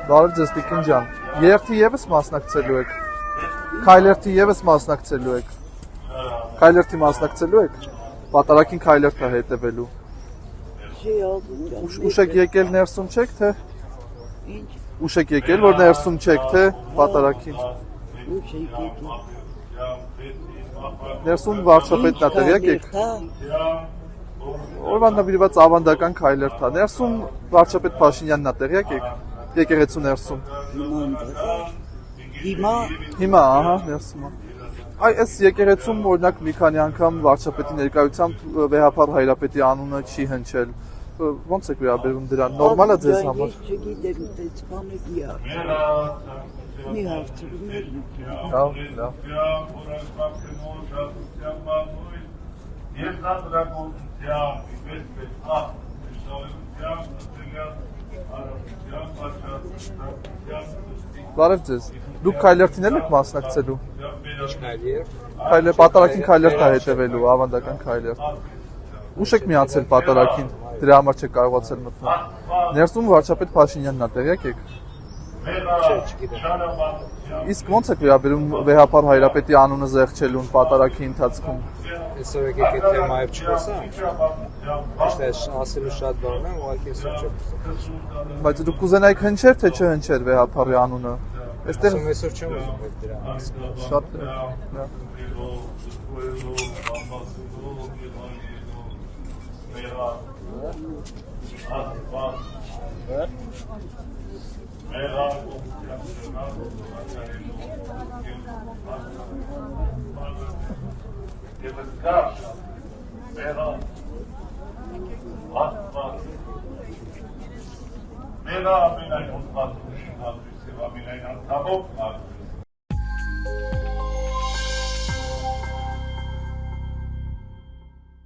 Բարև ձեզ Տիկին ջան, երթի եւս մասնակցելու եք, քայլերթի եւս մասնակցելու եք, քայլերթի մասնակցելու եք, պատարագին քայլերթը հետևելու, ուշ եք եկել ներսում չեք, թե, ուշ եք եկել, որ ներսում չեք, թե, պատարագին, ներսում վարչապետն է տեղյակ եք, օրվան նվիրված ավանդական քայլերթ է, ներսում վարչապետ Փաշինյանն է տեղյակ եք, եկեղեցու ներսում։ Հիմա, ահա, ներսում։ Այս եկեղեցում օրինակ մի քանի անգամ վարչապետի ներկայությամբ Վեհափառ Հայրապետի անունը չի հնչել։ Ոնց եք վերաբերվում դրան։ Նորմալ է ձեզ համար։ Չգիտեմ, դες բանը մի հարցում եմ։ Լավ, լավ։ Ես նա դրակոնության, Բարև ձեզ։ Դուք քայլերթին եք մասնակցելու։ Քայլեր։ Պատարագին քայլերթ է հետևելու, ավանդական քայլերթ։ Ուշ եք միացել պատարագին, դրա համար չեք կարողացել մտնել։ Ներսում վարչապետ Փաշինյանն է տեղյակ եք։ Իսկ ոնց եք վերաբերում Վեհափառ Հայրապետի անունը զեղչելուն պատարագի ընթացքում։ Այսօր եկեք այդ թեմայով չխոսանք։ Իշտ է ասելու շատ բան է, ուղղակի այսօր չխոսանք։ Բայց դուք կուզենայիք հնչեր, թե չհնչեր Վեհափառի անունը։ Այստեղ այսօր չեմ ուզում դրա մասին։ Շատ Մենա ամենայն հոդվածում շնորհակալ եմ ամենայն անդամով